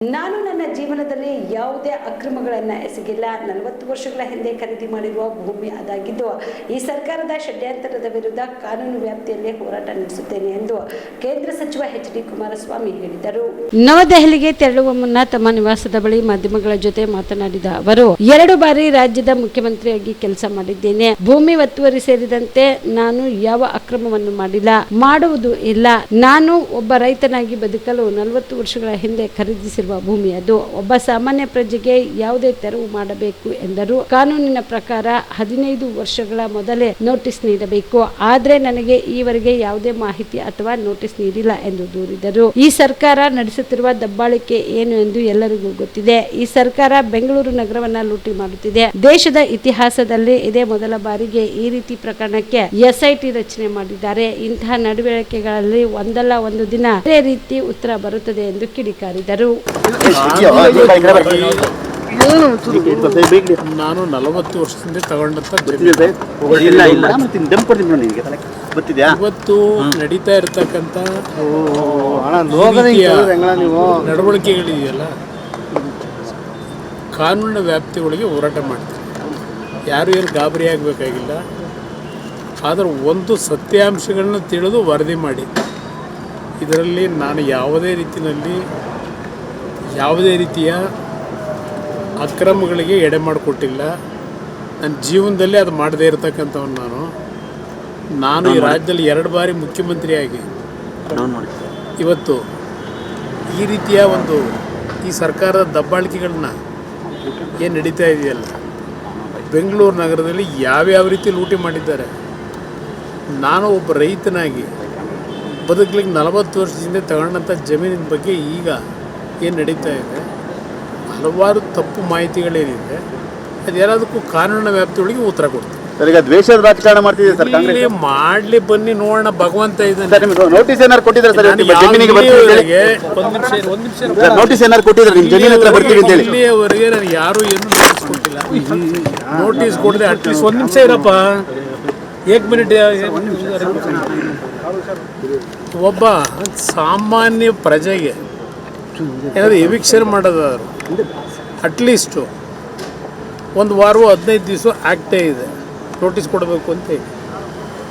ನಾನು ನನ್ನ ಜೀವನದಲ್ಲಿ ಯಾವುದೇ ಅಕ್ರಮಗಳನ್ನು ಎಸಗಿಲ್ಲ. 40 ವರ್ಷಗಳ ಹಿಂದೆ ಖರೀದಿ ಮಾಡಿರುವ ಭೂಮಿ ಅದಾಗಿದ್ದು ಈ ಸರ್ಕಾರದ ಷಡ್ಯಂತರದ ವಿರುದ್ಧ ಕಾನೂನು ವ್ಯಾಪ್ತಿಯಲ್ಲಿ ಹೋರಾಟ ನಡೆಸುತ್ತೇನೆ ಎಂದು ಕೇಂದ್ರ ಸಚಿವ ಎಚ್.ಡಿ. ಕುಮಾರಸ್ವಾಮಿ ಹೇಳಿದರು. ನವದೆಹಲಿಗೆ ತೆರಳುವ ಮುನ್ನ ತಮ್ಮ ನಿವಾಸದ ಬಳಿ ಮಾಧ್ಯಮಗಳ ಜೊತೆ ಮಾತನಾಡಿದ ಅವರು, 2 ಬಾರಿ ರಾಜ್ಯದ ಮುಖ್ಯಮಂತ್ರಿಯಾಗಿ ಕೆಲಸ ಮಾಡಿದ್ದೇನೆ. ಭೂಮಿ ಒತ್ತುವರಿ ಸೇರಿದಂತೆ ನಾನು ಯಾವ ಅಕ್ರಮವನ್ನು ಮಾಡಿಲ್ಲ, ಮಾಡುವುದೂ ಇಲ್ಲ. ನಾನು ಒಬ್ಬ ರೈತನಾಗಿ ಬದುಕಲು 40 ವರ್ಷಗಳ ಹಿಂದೆ ಖರೀದಿಸಿರುವ ಭೂಮಿ ಅದು. ಒಬ್ಬ ಸಾಮಾನ್ಯ ಪ್ರಜೆಗೆ ಯಾವುದೇ ತೆರವು ಮಾಡಬೇಕು ಎಂದರು. ಕಾನೂನಿನ ಪ್ರಕಾರ 15 ವರ್ಷಗಳ ಮೊದಲೇ ನೋಟಿಸ್ ನೀಡಬೇಕು. ಆದ್ರೆ ನನಗೆ ಈವರೆಗೆ ಯಾವುದೇ ಮಾಹಿತಿ ಅಥವಾ ನೋಟಿಸ್ ನೀಡಿಲ್ಲ ಎಂದು ದೂರಿದರು. ಈ ಸರ್ಕಾರ ನಡೆಸುತ್ತಿರುವ ದಬ್ಬಾಳಿಕೆ ಏನು ಎಂದು ಎಲ್ಲರಿಗೂ ಗೊತ್ತಿದೆ. ಈ ಸರ್ಕಾರ ಬೆಂಗಳೂರು ನಗರವನ್ನ ಲೂಟಿ ಮಾಡುತ್ತಿದೆ. ದೇಶದ ಇತಿಹಾಸದಲ್ಲಿ ಇದೇ ಮೊದಲ ಬಾರಿಗೆ ಈ ರೀತಿ ಪ್ರಕರಣಕ್ಕೆ ಎಸ್ಐಟಿ ರಚನೆ ಮಾಡಿದ್ದಾರೆ. ಇಂತಹ ನಡವಳಿಕೆಗಳಲ್ಲಿ ಒಂದಲ್ಲ ಒಂದು ದಿನ ಇದೇ ರೀತಿ ಉತ್ತರ ಬರುತ್ತದೆ ಎಂದು ಕಿಡಿಕಾರಿದರು. ನಾನು 40 ವರ್ಷದಿಂದ ತಗೊಂಡಂತ ಇವತ್ತು ನಡೀತಾ ಇರತಕ್ಕಂತ ನಡವಳಿಕೆಗಳಿದೆಯಲ್ಲ, ಕಾನೂನಿನ ವ್ಯಾಪ್ತಿಗಳಿಗೆ ಹೋರಾಟ ಮಾಡ್ತಾರೆ. ಯಾರು ಏನು ಗಾಬರಿ ಆಗಬೇಕಾಗಿಲ್ಲ. ಆದರೆ ಒಂದು ಸತ್ಯಾಂಶಗಳನ್ನ ತಿಳಿದು ವರದಿ ಮಾಡಿ. ಇದರಲ್ಲಿ ನಾನು ಯಾವುದೇ ರೀತಿಯ ಅಕ್ರಮಗಳಿಗೆ ಎಡೆ ಮಾಡಿಕೊಟ್ಟಿಲ್ಲ. ನನ್ನ ಜೀವನದಲ್ಲಿ ಅದು ಮಾಡದೇ ಇರತಕ್ಕಂಥವನು ನಾನು ಈ ರಾಜ್ಯದಲ್ಲಿ 2 ಬಾರಿ ಮುಖ್ಯಮಂತ್ರಿಯಾಗಿ ಇವತ್ತು ಈ ರೀತಿಯ ಈ ಸರ್ಕಾರದ ದಬ್ಬಾಳಿಕೆಗಳನ್ನ ಏನು ನಡೀತಾ ಇದೆಯಲ್ಲ, ಬೆಂಗಳೂರು ನಗರದಲ್ಲಿ ಯಾವ್ಯಾವ ರೀತಿ ಲೂಟಿ ಮಾಡಿದ್ದಾರೆ. ನಾನು ಒಬ್ಬ ರೈತನಾಗಿ ಬದುಕಲಿಕ್ಕೆ 40 ವರ್ಷದಿಂದ ತಗೊಂಡಂಥ ಜಮೀನಿನ ಬಗ್ಗೆ ಈಗ ಏನು ನಡೀತಾ ಇದೆ, ಹಲವಾರು ತಪ್ಪು ಮಾಹಿತಿಗಳೇನಿದೆ, ಅದೆಲ್ಲದಕ್ಕೂ ಕಾನೂನಿನ ವ್ಯಾಪ್ತಿಯೊಳಗೆ ಉತ್ತರ ಕೊಡ್ತಾರೆ. ಈಗ ದ್ವೇಷದ ರಾಜಕಾರಣ ಮಾಡ್ತಿದೆ ಸರ್. ಇಲ್ಲಿ ಮಾಡ್ಲಿ ಬನ್ನಿ ನೋಡೋಣ, ಭಗವಂತ ಇದ್ದಾನೆ. ನೋಟಿಸ್ ಏನಾರು ಕೊಟ್ಟಿದ್ದಾರೆ ಸರ್? ಜಮೀನಿಗೆ ನೋಟಿಸ್ ಏನಾರು ಕೊಟ್ಟಿದ್ದಾರೆ? ನಿಮ್ಮ ಜಮೀನು ಹತ್ರ ಬರ್ತೀವಿ ಅಂತ ಹೇಳಿ ಇಲ್ಲಿಯವರೆಗೆ ನಾನು ಯಾರು ಏನು ನೋಟಿಸ್ ಕೊಟ್ಟಿಲ್ಲ. ನೋಟಿಸ್ ಕೊಡದೆ ಅಟ್ಲೀಸ್ಟ್ 1 ನಿಮಿಷ ಇರಪ್ಪ, 1 ಮಿನಿಟ್. ಒಬ್ಬ ಸಾಮಾನ್ಯ ಪ್ರಜೆಗೆ ಏನಾದರೂ ಎವಿಕ್ಷನ್ ಮಾಡೋದಾದ್ರು ಅಟ್ಲೀಸ್ಟು 1 ವಾರವೋ 15 ದಿವಸ ಆಗ್ತೇ ಇದೆ ನೋಟಿಸ್ ಕೊಡಬೇಕು ಅಂತ ಹೇಳಿ.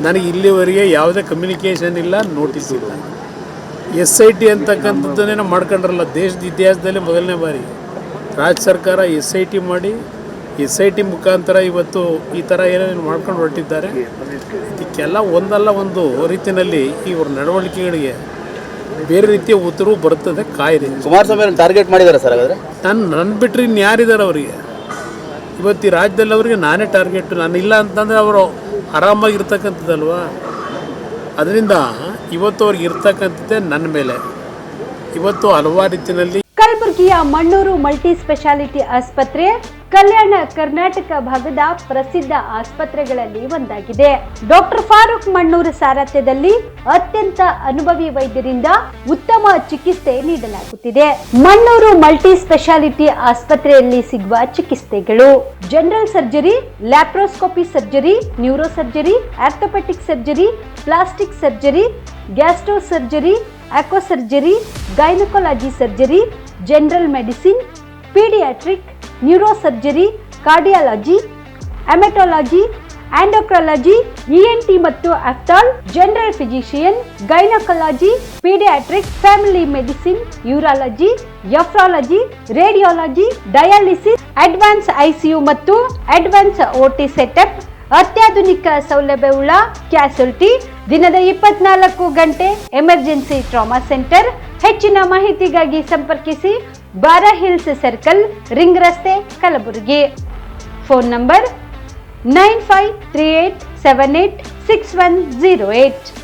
ನನಗೆ ಇಲ್ಲಿವರೆಗೆ ಯಾವುದೇ ಕಮ್ಯುನಿಕೇಷನ್ ಇಲ್ಲ, ನೋಟಿಸ್ ಇಲ್ಲ. SIT ಅಂತಕ್ಕಂಥದ್ದನ್ನೇನೋ ಮಾಡ್ಕೊಂಡ್ರಲ್ಲ, ದೇಶದ ಇತಿಹಾಸದಲ್ಲಿ ಮೊದಲನೇ ಬಾರಿ ರಾಜ್ಯ ಸರ್ಕಾರ SIT ಮಾಡಿ SIT ಮುಖಾಂತರ ಇವತ್ತು ಈ ಥರ ಏನೇನು ಮಾಡ್ಕೊಂಡು ಹೊರಟಿದ್ದಾರೆ. ಇದಕ್ಕೆಲ್ಲ ಒಂದಲ್ಲ ಒಂದು ರೀತಿಯಲ್ಲಿ ಇವ್ರ ನಡವಳಿಕೆಗಳಿಗೆ ಬೇರೆ ರೀತಿಯ ಉತ್ತರವು ಬರುತ್ತದೆ. ಕಾಯಿದೆ. ಕುಮಾರಸ್ವಾಮಿ ಟಾರ್ಗೆಟ್ ಮಾಡಿದ್ದಾರೆ ಸರ್. ಹಾಗಾದ್ರೆ ನನ್ನ ಬಿಟ್ಟರೆ ಇನ್ಯಾರಿದ್ದಾರೆ ಅವರಿಗೆ? ಇವತ್ತು ಈ ರಾಜ್ಯದಲ್ಲಿ ಅವರಿಗೆ ನಾನೇ ಟಾರ್ಗೆಟ್. ನಾನು ಇಲ್ಲ ಅಂತಂದರೆ ಅವರು ಆರಾಮಾಗಿರ್ತಕ್ಕಂಥದ್ದಲ್ವಾ. ಅದರಿಂದ ಇವತ್ತು ಅವ್ರಿಗೆ ಇರ್ತಕ್ಕಂಥದ್ದೇ ನನ್ನ ಮೇಲೆ. ಇವತ್ತು ಹಲವಾರು ರೀತಿಯಲ್ಲಿ ಕಲಬುರಗಿಯ ಮಣ್ಣೂರು ಮಲ್ಟಿ ಸ್ಪೆಷಾಲಿಟಿ ಆಸ್ಪತ್ರೆ ಕಲ್ಯಾಣ ಕರ್ನಾಟಕ ಭಾಗದ ಪ್ರಸಿದ್ಧ ಆಸ್ಪತ್ರೆಗಳಲ್ಲಿ ಒಂದಾಗಿದೆ. ಡಾಕ್ಟರ್ ಫಾರೂಕ್ ಮಣ್ಣೂರು ಸಾರಥ್ಯದಲ್ಲಿ ಅತ್ಯಂತ ಅನುಭವಿ ವೈದ್ಯರಿಂದ ಉತ್ತಮ ಚಿಕಿತ್ಸೆ ನೀಡಲಾಗುತ್ತಿದೆ. ಮಣ್ಣೂರು ಮಲ್ಟಿ ಸ್ಪೆಷಾಲಿಟಿ ಆಸ್ಪತ್ರೆಯಲ್ಲಿ ಸಿಗುವ ಚಿಕಿತ್ಸೆಗಳು: general surgery, laparoscopy surgery, neuro surgery, orthopaedic surgery, plastic surgery, gastro surgery, aqua surgery, gynaecology surgery, general medicine, paediatric, neuro surgery, cardiology, haematology, endocrinology, ENT ಮತ್ತು ophthal, general physician, gynaecology, paediatric, family medicine, urology, nephrology, radiology, dialysis, advance ICU ಮತ್ತು advance OT setup, ಅತ್ಯಾಧುನಿಕ ಸೌಲಭ್ಯವುಳ್ಳ ಕ್ಯಾಸುಲಿಟಿ, ದಿನದ 24 ಗಂಟೆ emergency trauma centre. ಹೆಚ್ಚಿನ ಮಾಹಿತಿಗಾಗಿ ಸಂಪರ್ಕಿಸಿ ಬಾರಾ hills circle, ring ರಸ್ತೆ, ಕಲಬುರಗಿ. Phone number 9538786108.